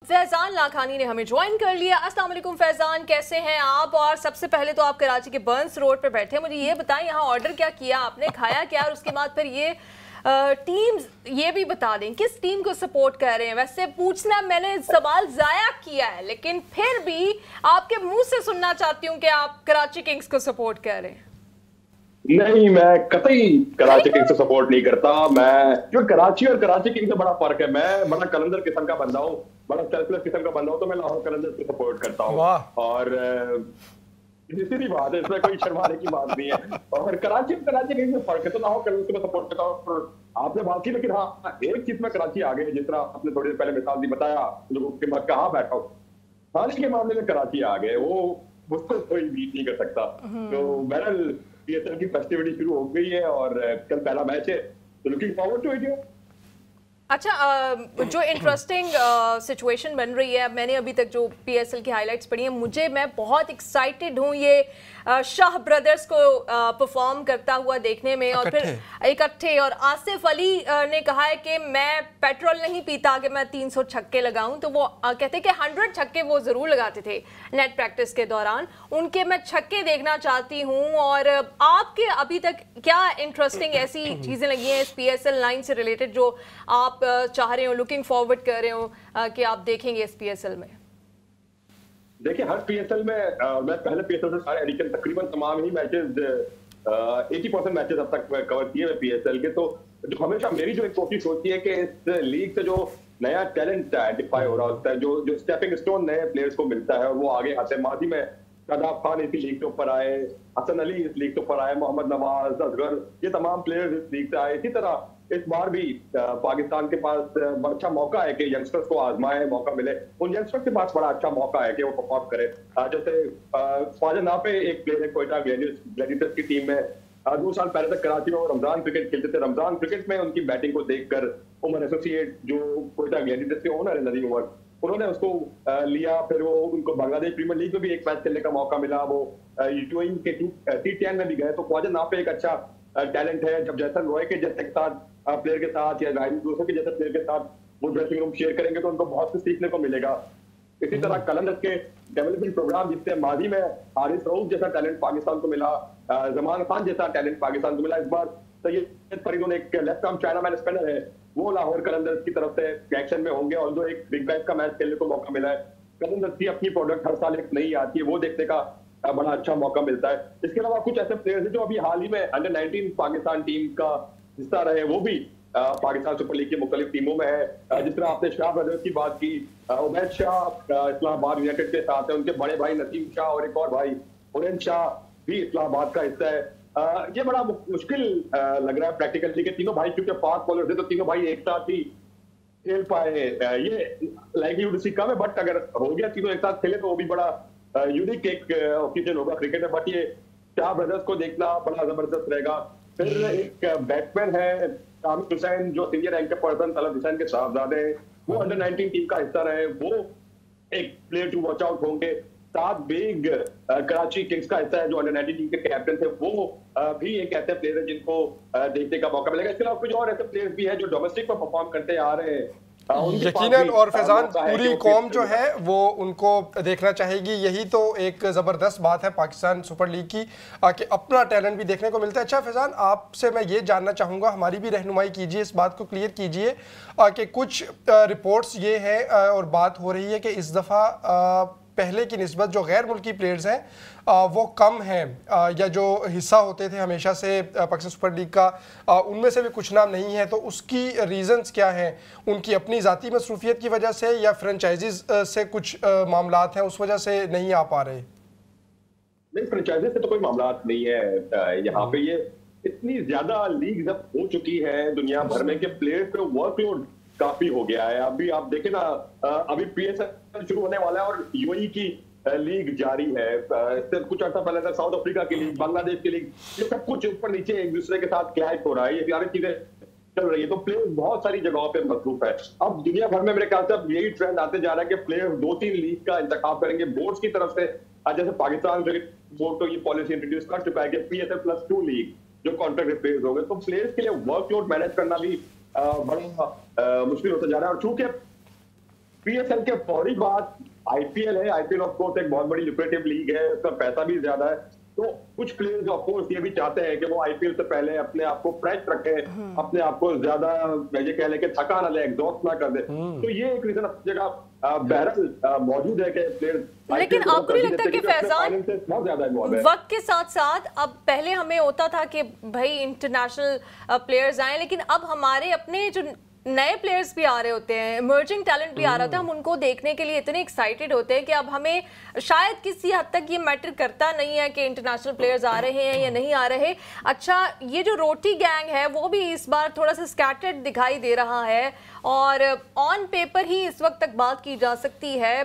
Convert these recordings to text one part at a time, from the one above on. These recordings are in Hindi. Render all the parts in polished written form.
फैजान लाखानी ने हमें ज्वाइन कर लिया। अस्सलाम वालेकुम फैजान, कैसे हैं आप? और सबसे पहले तो आप कराची के बर्न्स रोड पे बैठे, मुझे ये बताएं यहाँ ऑर्डर क्या किया आपने, खाया क्या, और उसके बाद फिर ये टीम्स ये भी बता दें किस टीम को सपोर्ट कर रहे हैं। वैसे पूछना मैंने सवाल जाया किया है, लेकिन फिर भी आपके मुंह से सुनना चाहती हूँ कि आप कराची किंग्स को सपोर्ट कर रहे हैं। नहीं, मैं कतई कराची किंग्स को सपोर्ट नहीं करता। मैं जो कराची और कराची किंग्स में बड़ा फर्क है। मैं बड़ा कलंदर किस्म का बंदा हूँ, बड़ा सेल्फलेस किस्म का बंदा हूँ, तो मैं लाहौर कलंदर को सपोर्ट करता हूँ। और सीधी बात है, इसमें कोई शर्माने की बात नहीं है। और कराची किंग्स में फर्क है, तो लाहौर कलंदर को सपोर्ट करता हूँ। आपने बात की, लेकिन हाँ, एक चीज में कराची आ गए, जिस तरह आपने थोड़ी देर पहले मिसाल दी, बताया लोगों के बाद कहाँ बैठा हूँ, हाल के मामले में कराची आ गए, वो मुझको कोई बीट नहीं कर सकता। तो बहरहाल पीएसएल की फेस्टिविटी शुरू हो गई है और कल पहला मैच है, तो लुकिंग फॉरवर्ड टू इट। अच्छा, जो इंटरेस्टिंग सिचुएशन बन रही है, मैंने अभी तक जो पीएसएल की हाइलाइट्स पढ़ी हैं, मैं बहुत एक्साइटेड हूँ ये शाह ब्रदर्स को परफॉर्म करता हुआ देखने में, और फिर इकट्ठे। और आसिफ अली ने कहा है कि मैं पेट्रोल नहीं पीता कि मैं 300 छक्के लगाऊं, तो वो कहते कि 100 छक्के वो जरूर लगाते थे नेट प्रैक्टिस के दौरान। उनके मैं छक्के देखना चाहती हूँ। और आपके अभी तक क्या इंटरेस्टिंग ऐसी चीजें लगी हैं इस पीएसएल लाइन से रिलेटेड जो आप चाह रहे हो, लुकिंग फॉरवर्ड कर रहे हो कि आप देखेंगे इस पीएसएल में? देखिए, हर पीएसएल में मैं पहले पीएसएल से सारे एडिशन तकरीबन तमाम ही मैचेस 80% मैचेस अब तक कवर किए हैं पीएसएल के। तो जो हमेशा मेरी जो एक कोशिश होती है कि इस लीग से जो नया टैलेंट आइडेंटिफाई हो रहा होता है, जो स्टेपिंग स्टोन नए प्लेयर्स को मिलता है और वो आगे आते हैं। माजी में शादाब खान इस लीग के ऊपर आए, हसन अली इस लीग के ऊपर आए, मोहम्मद नवाज, असगर, ये तमाम प्लेयर्स इस लीग से आए। इसी तरह इस बार भी पाकिस्तान के पास अच्छा मौका है कि यंगस्टर्स को आजमाए, मौका मिले। उन यंगस्टर्स के पास बड़ा अच्छा मौका है कि वो परफॉर्म करे। जैसे ख्वाजा नाफे एक प्लेयर है कोयटा ग्लैडिएटर्स की टीम में, 2 साल पहले तक कराची में वो रमजान क्रिकेट खेलते थे। रमजान क्रिकेट में उनकी बैटिंग को देखकर उमर एसोसिएट, जो कोयटा ग्लैडिएटर्स के ओनर है नदीम उमर, उन्होंने उसको लिया। फिर वो उनको बांग्लादेश प्रीमियर लीग में भी एक मैच खेलने का मौका मिला। वो यूएई के T10 में भी गए। तो ख्वाजा नाफे एक अच्छा टैलेंट है। जब जैसन रॉय के जैसे के साथ प्लेयर के साथ या राहिल दूसरे के जैसे प्लेयर के साथ वो ड्रेसिंग रूम शेयर करेंगे तो उनको बहुत कुछ सीखने को मिलेगा। इसी तरह कलंदर के डेवलपमेंट प्रोग्राम, जिससे माजी में हारिस रऊफ जैसा टैलेंट पाकिस्तान को मिला, जमान खान जैसा टैलेंट पाकिस्तान को मिला, इस बार सैयद फरीदुन एक left arm China man spinner है, वो लाहौर कलंदर्स की तरफ से एक्शन में होंगे। और जो एक बिग बैश का मैच खेलने को मौका मिला है, कलंदर्स की अपनी प्रोडक्ट हर साल एक नई आती है, वो देखने का बड़ा अच्छा मौका मिलता है। इसके अलावा कुछ ऐसे प्लेयर्स हैं जो अभी हाल ही में अंडर 19 पाकिस्तान टीम का हिस्सा रहे, वो भी पाकिस्तान सुपर लीग की मुख्तलिफ टीमों में है। जिस तरह आपने शाह ब्रदर्स की बात की, उबैद शाह इस्लामाबाद यूनाइटेड के साथ है, उनके बड़े भाई नसीम शाह और एक और भाई उरेन शाह भी इस्लामाबाद का हिस्सा है। ये बड़ा मुश्किल लग रहा है प्रैक्टिकली कि तीनों भाई क्योंकि फास्ट बॉलर थे, तो तीनों भाई एक साथ ही खेल पाए। ये लाइवलीहुड उसकी कम है, बट अगर हो गया तीनों एक साथ खेले तो वो भी बड़ा यूनिक एक ओकेजन होगा क्रिकेट में। बट ये शाह ब्रदर्स को देखना बड़ा जबरदस्त रहेगा। फिर एक बैट्समैन है आमिर हुसैन, जो सीनियर रैंक के पर्सन तलब हुसैन के साहबजादे हैं, वो अंडर 19 टीम का हिस्सा रहे, वो एक प्लेयर टू वॉच आउट होंगे। साथ बेग कराची किंग्स का हिस्सा है, जो अंडर 19 टीम के कैप्टन थे, वो भी एक ऐसे प्लेयर है जिनको देखने का मौका मिलेगा। इसके अलावा कुछ और ऐसे प्लेयर्स भी हैं जो डोमेस्टिक में परफॉर्म करते आ रहे हैं। यकीनन। और फैजान, पूरी कौम जो है वो उनको देखना चाहेगी। यही तो एक ज़बरदस्त बात है पाकिस्तान सुपर लीग की कि अपना टैलेंट भी देखने को मिलता है। अच्छा फैजान, आपसे मैं ये जानना चाहूँगा, हमारी भी रहनुमाई कीजिए, इस बात को क्लियर कीजिए कि कुछ रिपोर्ट्स ये है और बात हो रही है कि इस दफ़ा पहले की निस्बत जो गैर मुल्की प्लेयर्स हैं वो कम हैं, या जो हिस्सा होते थे हमेशा से पाकिस्तान सुपर लीग का, उनमें से भी कुछ नाम नहीं है। तो उसकी रीज़न्स क्या हैं? उनकी अपनी ज़ाती मसरूफियत की वजह से, या फ्रेंचाइजीज से कुछ मामलात हैं उस वजह से नहीं आ पा रहे? नहीं, फ्रेंचाइजी से तो कोई मामलात नहीं है। यहाँ पे ये इतनी ज्यादा लीग जब हो चुकी है दुनिया भर में कि प्लेयर्स पे वर्कलोड काफी हो गया है। अभी आप देखें ना, अभी पीएसएल शुरू होने वाला है और यूएई की लीग जारी है। इससे कुछ अर्सा पहले तक साउथ अफ्रीका की लीग, बांग्लादेश की लीग, ये सब कुछ ऊपर नीचे एक दूसरे के साथ क्लैश हो रहा है, ये सारी चीजें चल रही है। तो प्लेयर्स बहुत सारी जगहों पे मसरूफ है। अब दुनिया भर में मेरे ख्याल से अब यही ट्रेंड आते जा रहा है कि प्लेयर्स 2-3 लीग का इंतखाब करेंगे बोर्ड्स की तरफ से। जैसे पाकिस्तान क्रिकेट बोर्ड तो ये पॉलिसी इंट्रोड्यूस कर चुका है कि PSL+2 लीग जो कॉन्ट्रैक्ट प्लेयर्स होंगे, तो प्लेयर्स के लिए वर्कलोड मैनेज करना भी बड़ा मुश्किल होता जा रहा है। और चूंकि पीएसएल के फौरी बाद आईपीएल है। आईपीएल ऑफ कोर्स एक बहुत बड़ी लुक्रेटिव लीग है, उसका पैसा भी ज्यादा है, तो कुछ प्लेयर्स ऑफ कोर्स ये भी चाहते हैं कि वो आईपीएल से पहले अपने आप को फ्रेश रखें, अपने आप को ज्यादा ये कह लें कि थका ना ले, एग्जॉस्ट ना कर दे। तो ये एक रीजन अपनी जगह बहरहाल मौजूद है कि प्लेयर्स। लेकिन आपको नहीं लगता कि फैजान बहुत ज्यादा इन्वॉल्व है वक्त के साथ साथ, अब पहले हमें होता था कि भाई इंटरनेशनल प्लेयर्स आए, लेकिन अब हमारे अपने जो नए प्लेयर्स भी आ रहे होते हैं, इमर्जिंग टैलेंट भी आ रहा था, हम उनको देखने के लिए इतने एक्साइटेड होते हैं कि अब हमें शायद किसी हद तक ये मैटर करता नहीं है कि इंटरनेशनल प्लेयर्स आ रहे हैं या नहीं आ रहे। अच्छा, ये जो रोटी गैंग है वो भी इस बार थोड़ा सा स्कैटर्ड दिखाई दे रहा है और ऑन पेपर ही इस वक्त तक बात की जा सकती है।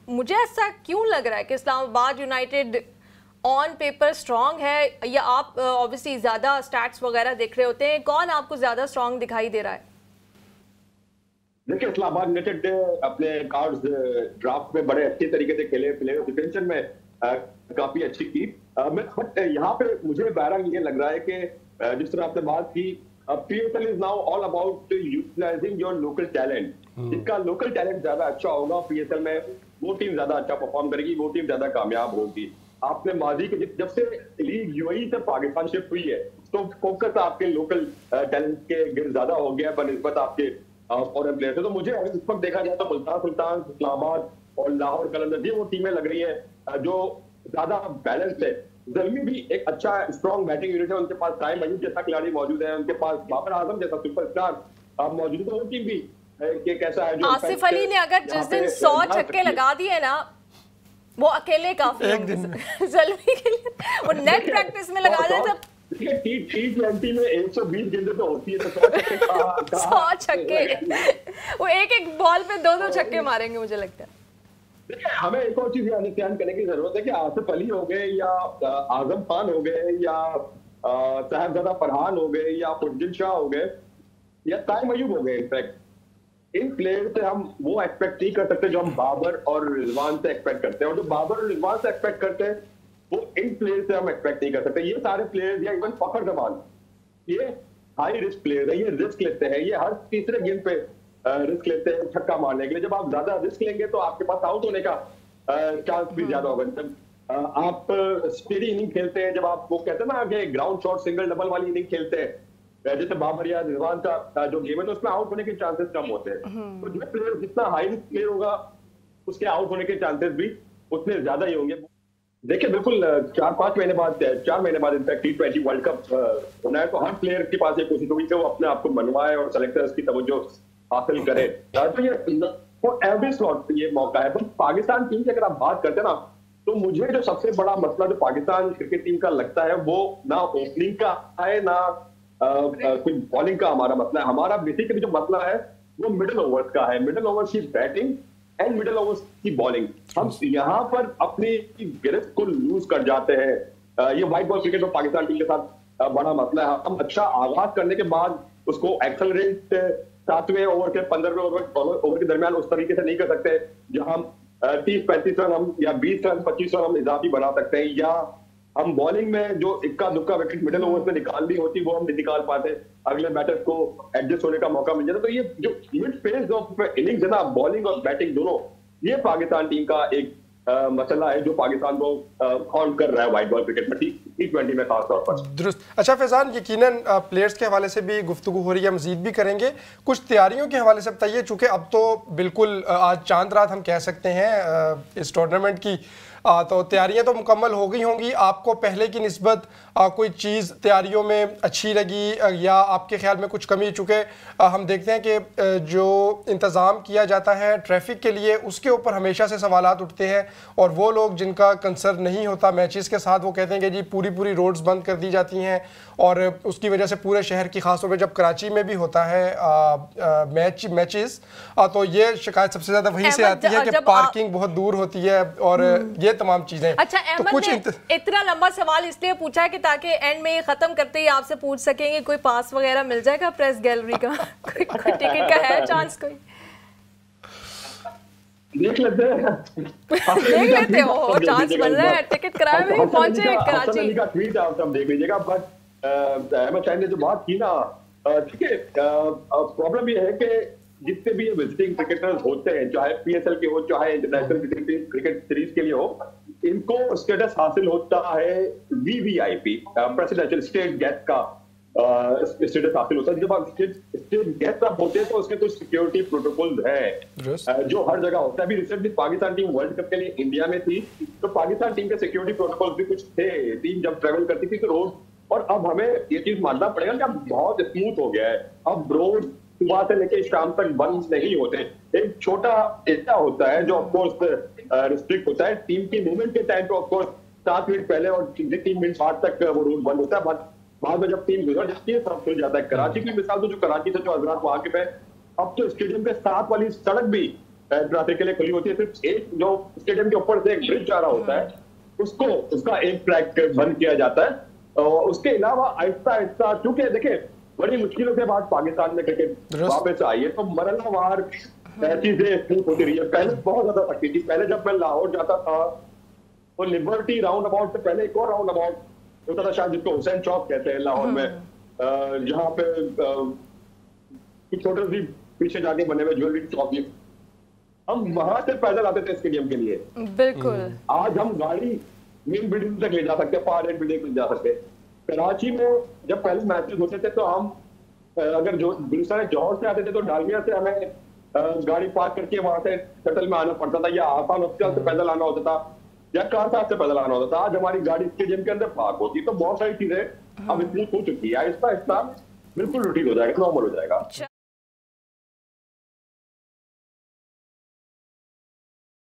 मुझे ऐसा क्यों लग रहा है कि Islamabad United on paper strong है, या आप ऑब्वियसली ज्यादा स्टैट्स वगैरह देख रहे होते हैं, कौन आपको ज्यादा स्ट्रांग दिखाई दे रहा है? देखिए, इस्लामाबाद यूनाइटेड अपने कार्ड्स ड्राफ्ट में बड़े अच्छे तरीके से खेले, प्लेयर डिफेंशन में काफी अच्छी की। बट यहाँ पे मुझे बहरहाल ये लग रहा है कि जिस तरह आपने बात की, PSL is now all about utilising your local talent. जिसका लोकल टैलेंट ज्यादा अच्छा होगा पीएसएल में, वो टीम ज्यादा अच्छा परफॉर्म करेगी, वो टीम ज्यादा कामयाब होगी। आपने माजी के जब से लीग यूएई से पाकिस्तान शिफ्ट हुई है, तो फोकस आपके लोकल टैलेंट के गिर ज्यादा हो गया है बनिस्बत आपके फॉरेन प्लेयर थे। तो मुझे इस वक्त देखा जाए तो मुल्तान सुल्तान, इस्लामाबाद और लाहौर कलंदर, ये वो टीमें लग रही है जो ज्यादा बैलेंस्ड है। ज़ल्मी भी एक अच्छा स्ट्रॉन्ग बैटिंग यूनिट है, उनके पास टाइम अयूब जैसा खिलाड़ी मौजूद है, उनके पास बाबर आजम जैसा सुपरस्टार मौजूद है। तो वो टीम भी कैसा है, जो आसिफ अली ने अगर जिस दिन 100 छक्के लगा दिए ना, वो अकेले काफी ज़ल्मी के लिए, वो नेट प्रैक्टिस में लगा दिए तब। T20 में 120 गेंदें तो होती है, तो 100 छक्के, वो एक बॉल पे 2-2 छक्के मारेंगे मुझे लगता है। देखिए, हमें एक और चीज अंडरस्टैंड करने की जरूरत है कि आसिफ अली हो गए या आजम खान हो गए या साहिबजादा फरहान हो गए या खुर्जिल शाह हो गए या ताइम अयूब हो गए, इनफैक्ट इन प्लेयर से हम वो एक्सपेक्ट नहीं कर सकते जो हम बाबर और रिजवान से एक्सपेक्ट करते हैं, और जो बाबर और रिजवान से एक्सपेक्ट करते हैं वो इन प्लेयर से हम एक्सपेक्ट नहीं कर सकते। ये सारे प्लेयर्स या इवन फखर जमान, ये हाई रिस्क प्लेयर है, ये रिस्क लेते हैं, ये हर तीसरे गेंद पे रिस्क लेते हैं छक्का मारने के लिए। जब आप ज्यादा रिस्क लेंगे तो आपके पास आउट होने का चांस भी ज्यादा होगा। जब आप स्टेडी इनिंग खेलते हैं, जब आप वो कहते हैं ना कि ग्राउंड शॉट सिंगल डबल वाली इनिंग खेलते हैं, जैसे बाबर या रिजवान का जो गेम है, तो उसमें आउट होने के चांसेस कम होते हैं। तो जो प्लेयर जितना हाई रिस्क प्लेयर होगा, उसके आउट होने के चांसेस भी उतने ज्यादा ही होंगे। देखिए, बिल्कुल 4 महीने बाद इनफैक्ट T20 वर्ल्ड कप होना है, तो हर प्लेयर के पास ये कोशिश होगी कि वो अपने आप को मनवाए और सेलेक्टर्स की तवज्जो हासिल करे। तो ये फॉर एवरी स्लॉट ये मौका है। बट पाकिस्तान टीम की अगर आप बात करते हैं ना, तो मुझे जो सबसे बड़ा मसला जो पाकिस्तान क्रिकेट टीम का लगता है, वो ना ओपनिंग का है ना कोई बॉलिंग का हमारा मसला है। हमारा बेसिकली जो मसला है वो मिडिल ओवर्स का है, मिडिल ओवर्स की बैटिंग एंड मिडिल ओवर्स की बॉलिंग। हम यहाँ पर अपनी गिरफ्त को लूज कर जाते हैं। ये व्हाइट बॉल क्रिकेट में पाकिस्तान टीम के साथ बड़ा मसला है। हम अच्छा आगाज करने के बाद उसको एक्सेलरेट 7वें ओवर के 15वें ओवर के दरमियान उस तरीके से नहीं कर सकते जहां हम 30-35 रन हम या 20 रन 25 रन हम इजाफी बना सकते हैं, या हम बॉलिंग में जो इक्का दुक्का विकेट मिडिल ओवर्स में निकालनी होती वो हम नहीं निकाल पाते, अगले बैटर को एडजस्ट होने का मौका मिल जाता। तो ये जो मिड फेज ऑफ इनिंग्स है ना, बॉलिंग और बैटिंग दोनों, ये पाकिस्तान टीम का एक मसला है जो पाकिस्तान को हॉन्ट कर रहा है व्हाइट बॉल क्रिकेट में, T20 में खास तौर पर। दुरुस्त। अच्छा फैजान, यकीनन प्लेयर्स के हवाले से भी गुफ्तगू हो रही है, मजीद भी करेंगे। कुछ तैयारियों के हवाले से बताइए, चूंकि अब तो बिल्कुल आज चांद रात हम कह सकते हैं इस टूर्नामेंट की, तो तैयारियां तो मुकम्मल हो गई होंगी। आपको पहले की निस्बत कोई चीज़ तैयारियों में अच्छी लगी या आपके ख्याल में कुछ कमी? चूँकि हम देखते हैं कि जो इंतज़ाम किया जाता है ट्रैफिक के लिए, उसके ऊपर हमेशा से सवालात उठते हैं, और वो लोग जिनका कंसर्न नहीं होता मैचेस के साथ, वो कहते हैं कि जी पूरी रोड्स बंद कर दी जाती हैं, और उसकी वजह से पूरे शहर की, खासतौर पर जब कराची में भी होता है मैचेस, तो ये शिकायत सबसे ज़्यादा वहीं से आती है कि पार्किंग बहुत दूर होती है और ये तमाम चीजें। अच्छा, तो कुछ इतना लंबा सवाल इसलिए पूछा है कि ताकि एंड में ये खत्म करते ही आपसे पूछ सकेंगे कोई पास वगैरह मिल जाएगा प्रेस गैलरी का? कोई टिकट का है चांस? कोई देख लेते हो चांस मिल रहा है, टिकट कराए में पहुंचे कराची का ट्वीट आप सब देख लीजिएगा। बट अहमद शाह ने जो बात की ना, ठीक है, प्रॉब्लम ये है कि जितने भी ये विजिटिंग क्रिकेटर्स होते हैं, चाहे पीएसएल के हो चाहे इंटरनेशनल क्रिकेट सीरीज के लिए हो, इनको स्टेटस हासिल होता है वीवीआईपी, प्रेसिडेंशियल स्टेट गेस्ट का स्टेटस हासिल होता है। जब आप स्टेट गेस्ट आप होते हैं तो उसके कुछ सिक्योरिटी प्रोटोकॉल है जो हर जगह होता है। अभी recently Pakistan team world cup के लिए इंडिया में थी, तो पाकिस्तान टीम के सिक्योरिटी प्रोटोकॉल भी कुछ थे। टीम जब ट्रेवल करती थी तो रोड, और अब हमें ये चीज मानना पड़ेगा कि अब बहुत स्मूथ हो गया है। अब रोड सुबह से लेकर शाम तक बंद नहीं होते। एक छोटा एरिया होता है जो ऑफकोर्स रिस्ट्रिक्ट होता है टीम की मूवमेंट के टाइम पे, ऑफकोर्स 7 मिनट पहले और 3 मिनट बाद तक वो रूट बंद होता है। बाद में जब टीम गुजर जाती है सब खुल जाता है। कराची की मिसाल तो जो कराची से जो हजरात वहां के, अब तो स्टेडियम के साथ वाली सड़क भी ट्रैफिक के लिए खुली होती है। सिर्फ एक जो स्टेडियम के ऊपर से एक ब्रिज जा रहा होता है उसका एक ट्रैक बंद किया जाता है। उसके अलावा आहिस्ता आहिस्ता, क्योंकि देखिए बड़ी मुश्किलों के बाद पाकिस्तान में क्रिकेट वापस आई है, तो मरहलावार चीजें स्मूथ होती रही है। पहले बहुत ज्यादा सकती थी। पहले जब मैं लाहौर जाता था तो लिबर्टी राउंड अबाउट से पहले एक और राउंड अबाउट होता था, शायद जिसको हुसैन चौक कहते हैं लाहौर में, जहाँ पे छोटे सी पीछे जाके बने हुए ज्वेलरी शॉप, हम वहां से पैदल आते थे स्टेडियम के लिए। बिल्कुल। आज हम गाड़ी मेन बिल्डिंग तक ले जा सकते हैं, फार एंड बिल्डिंग ले जा सकते हैं। कराची में जब पहले मैचेस होते थे तो हम अगर जो गुलिस्तान जौहर से आते थे तो डालमिया से हमें गाड़ी पार्क करके वहां से शटल में आना पड़ता था, या आसान हॉस्पिटल से पैदल आना होता था, या कार साथ से पैदल आना होता था। आज हमारी गाड़ी स्टेडियम के अंदर पार्क होती है। तो बहुत सारी चीजें अब इतनी हो चुकी है, आहिस्ता आहिस्ता बिल्कुल रूटीन हो जाएगा, नॉर्मल हो जाएगा।